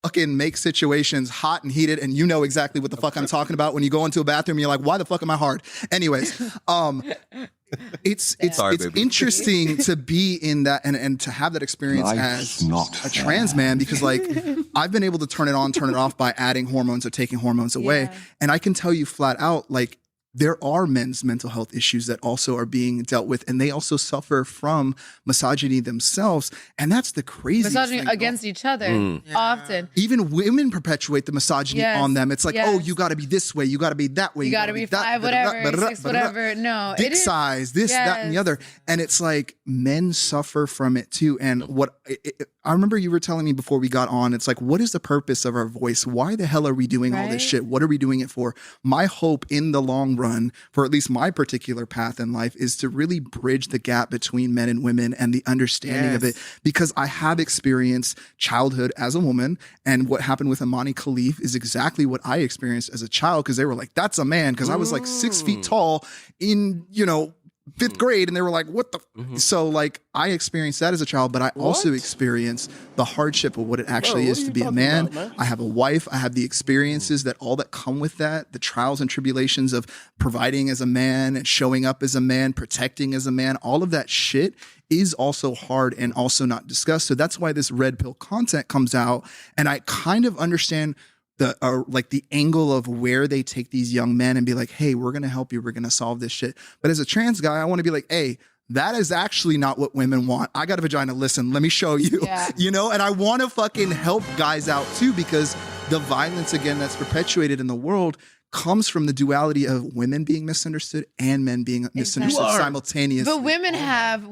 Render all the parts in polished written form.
fucking make situations hot and heated, and you know exactly what the fuck I'm talking about when you go into a bathroom and you're like, why the fuck am I hard? Anyways, it's interesting to be in that and to have that experience as a trans man, because like I've been able to turn it on, turn it off by adding hormones or taking hormones away. And I can tell you flat out, like, there are men's mental health issues that also are being dealt with, and they also suffer from misogyny themselves. And that's the craziest misogyny thing. against each other often. Even women perpetuate the misogyny on them. It's like, oh, you got to be this way, you got to be that way, you got to be 5 whatever, 6 whatever. No, dick size, this, that, and the other. And it's like men suffer from it too. And I remember you were telling me before we got on, it's like, what is the purpose of our voice? Why the hell are we doing all this shit? What are we doing it for? My hope in the long run, for at least my particular path in life, is to really bridge the gap between men and women and the understanding of it. Because I have experienced childhood as a woman, and what happened with Imani Khalif is exactly what I experienced as a child, because they were like, that's a man, because I was like 6 feet tall in, 5th grade, and they were like, what the so like I experienced that as a child, but I also experienced the hardship of what it actually is to be a man. I have a wife, I have the experiences that all that come with that, the trials and tribulations of providing as a man and showing up as a man, protecting as a man. All of that shit is also hard and also not discussed. So that's why this red pill content comes out, and I kind of understand the angle of where they take these young men and be like, hey, we're going to help you. We're going to solve this shit. But as a trans guy, I want to be like, hey, that is actually not what women want. I got a vagina. Listen, let me show you, and I want to fucking help guys out too, because the violence, again, that's perpetuated in the world comes from the duality of women being misunderstood and men being misunderstood simultaneously. But women have,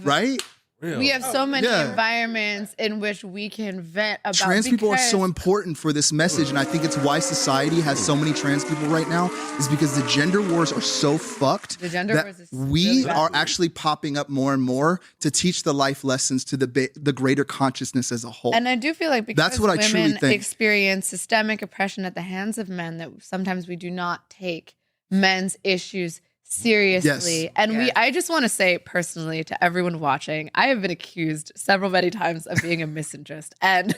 right? We have so many environments in which we can vent about. Trans people are so important for this message, and I think it's why society has so many trans people right now, is because the gender wars are so fucked that we are actually popping up more and more to teach the life lessons to the greater consciousness as a whole. And I do feel like because women experience systemic oppression at the hands of men, that sometimes we do not take men's issues seriously. And I just want to say personally to everyone watching, I have been accused many times of being a misandrist. And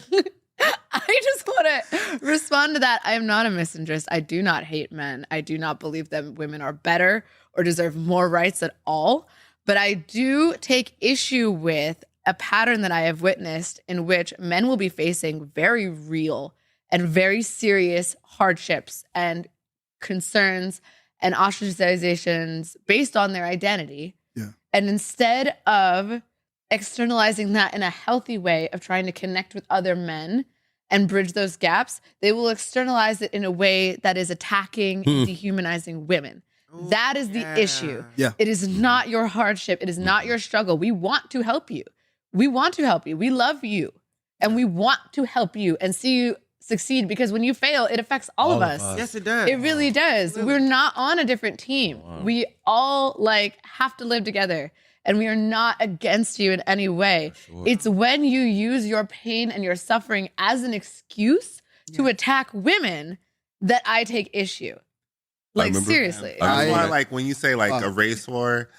I just want to respond to that. I am not a misandrist. I do not hate men. I do not believe that women are better or deserve more rights at all. But I do take issue with a pattern that I have witnessed in which men will be facing very real and very serious hardships and concerns and ostracizations based on their identity. And instead of externalizing that in a healthy way of trying to connect with other men and bridge those gaps, they will externalize it in a way that is attacking and dehumanizing women. That is the issue. It is not your hardship. It is not your struggle. We want to help you. We want to help you. We love you. And we want to help you and see you succeed, because when you fail, it affects all of us. Yes, it does. It really does. We're not on a different team. We all have to live together, and we are not against you in any way. It's when you use your pain and your suffering as an excuse to attack women that I take issue. Seriously. That's why, when you say a race war,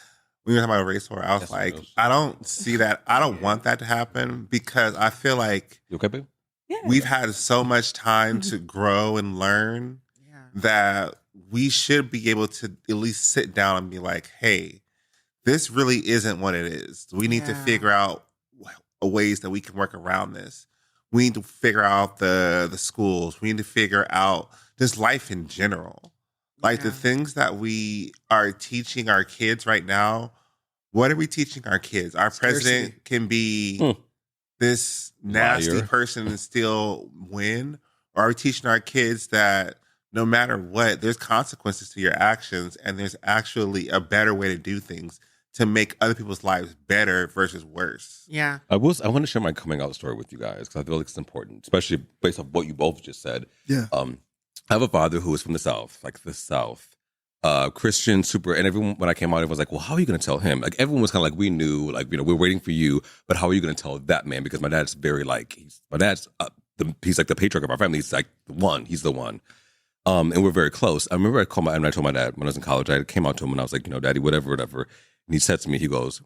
when you're talking about a race war, I was I don't see that. I don't want that to happen, because I feel like you okay, babe? We've had so much time to grow and learn that we should be able to at least sit down and be like, hey, this really isn't what it is. We need to figure out ways that we can work around this. We need to figure out the schools. We need to figure out just life in general. The things that we are teaching our kids right now, what are we teaching our kids? Our president can be this nasty person and still win? Or are we teaching our kids that no matter what, there's consequences to your actions, and there's actually a better way to do things to make other people's lives better versus worse? I want to share my coming out story with you guys, because I feel like it's important, especially based on what you both just said. I have a father who is from the South, Christian, super, and everyone, when I came out, everyone was like, well, how are you going to tell him? Everyone was kind of we knew, we're waiting for you, but how are you going to tell that man? Because my dad's very he's the patriarch of our family. He's the one. And we're very close. I remember I told my dad when I was in college, I came out to him and I was like, Daddy, whatever. And he said to me, he goes,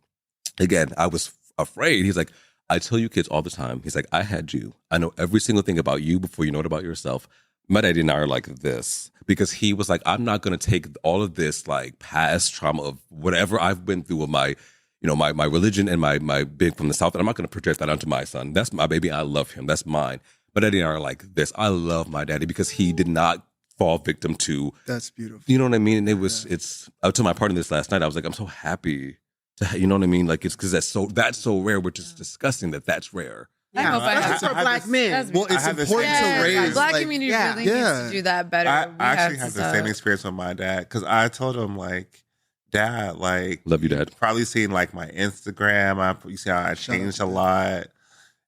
again, I was afraid. He's like, I tell you kids all the time, he's like, I had you. I know every single thing about you before you know it about yourself. My daddy and I are like this because he was like, I'm not going to take all of this like past trauma of whatever I've been through with my, my religion and my being from the South. And I'm not going to project that onto my son. That's my baby. I love him. That's mine. My daddy and I are like this. I love my daddy because he did not fall victim to. That's beautiful. You know what I mean? And it's, I told my partner this last night. I was like, I'm so happy to, you know what I mean? Like, it's because that's so rare, which is disgusting that that's rare. I hope I have for black men. Well, it's important to raise. Black community really needs to do that better. I actually had the same experience with my dad because I told him like, Dad, like, love you, Dad. Probably seen like my Instagram. You see how I changed a lot,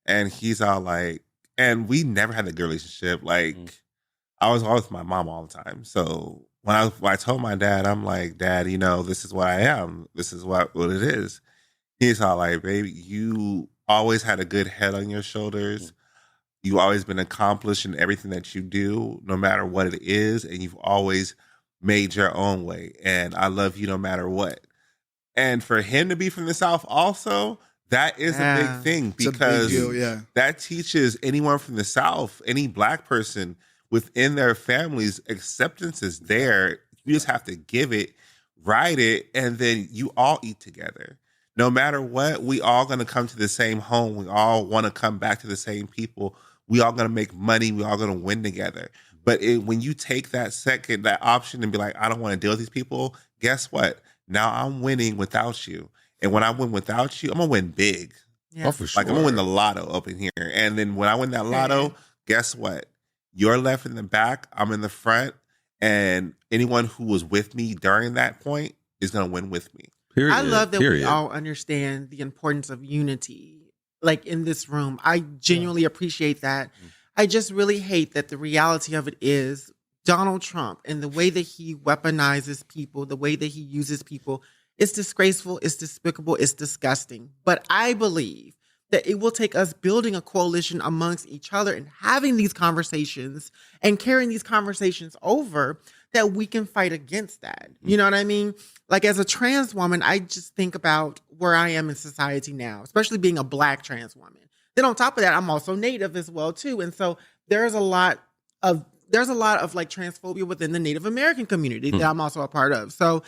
and he's all like, and we never had a good relationship. Like, I was always with my mom all the time. So when I told my dad, I'm like, Dad, this is what I am. This is what it is. He's all like, baby, you always had a good head on your shoulders. You've always been accomplished in everything that you do, no matter what it is. And you've always made your own way. And I love you no matter what. And for him to be from the South also, that is a big thing because that teaches anyone from the South, any black person within their families, acceptance is there. You just have to give it, write it, and then you all eat together. No matter what, we all going to come to the same home. We all want to come back to the same people. We all going to make money. We all going to win together. But when you take that option and be like, I don't want to deal with these people, guess what? Now I'm winning without you. And when I win without you, I'm going to win big. Yeah. Oh, for sure. Like I'm going to win the lotto up in here. And then when I win that lotto, guess what? You're left in the back. I'm in the front. And anyone who was with me during that point is going to win with me. Period. I love that we all understand the importance of unity. Like in this room, I genuinely appreciate that. I just really hate that the reality of it is Donald Trump and the way that he weaponizes people, the way that he uses people, it's disgraceful, it's despicable, it's disgusting. But I believe that it will take us building a coalition amongst each other and having these conversations and carrying these conversations over that we can fight against that. You know what I mean? Like as a trans woman, I just think about where I am in society now, especially being a black trans woman. Then on top of that, I'm also Native as well too. And so there's a lot of like transphobia within the Native American community that I'm also a part of. So,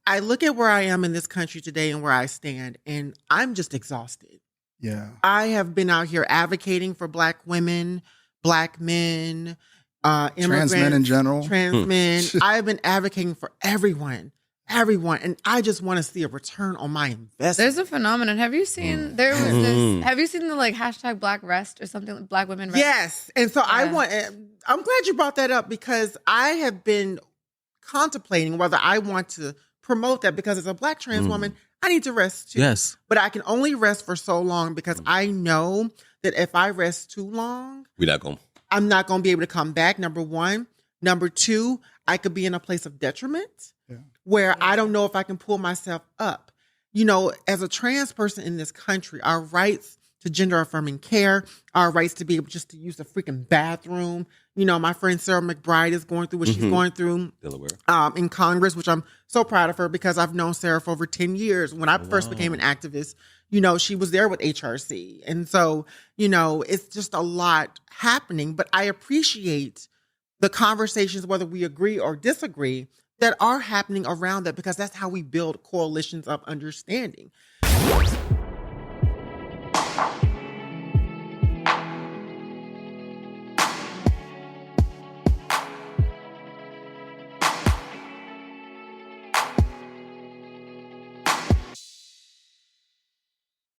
I look at where I am in this country today and where I stand, and I'm just exhausted. Yeah. I have been out here advocating for black women, black men, trans men in general. Trans men. I've been advocating for everyone. And I just want to see a return on my investment. There's a phenomenon. Have you seen have you seen the like hashtag Black Rest or something like Black Women Rest? Yes. And so I'm glad you brought that up because I have been contemplating whether I want to promote that because as a black trans woman, I need to rest too. Yes. But I can only rest for so long because I know that if I rest too long, I'm not going to be able to come back, number one. Number two, I could be in a place of detriment where I don't know if I can pull myself up. As a trans person in this country, our rights to gender affirming care, our rights to be able just to use the freaking bathroom. My friend Sarah McBride is going through what she's going through Delaware. In Congress, which I'm so proud of her because I've known Sarah for over 10 years. When I first became an activist, she was there with HRC. And so, it's just a lot happening. But I appreciate the conversations, whether we agree or disagree, that are happening around that because that's how we build coalitions of understanding.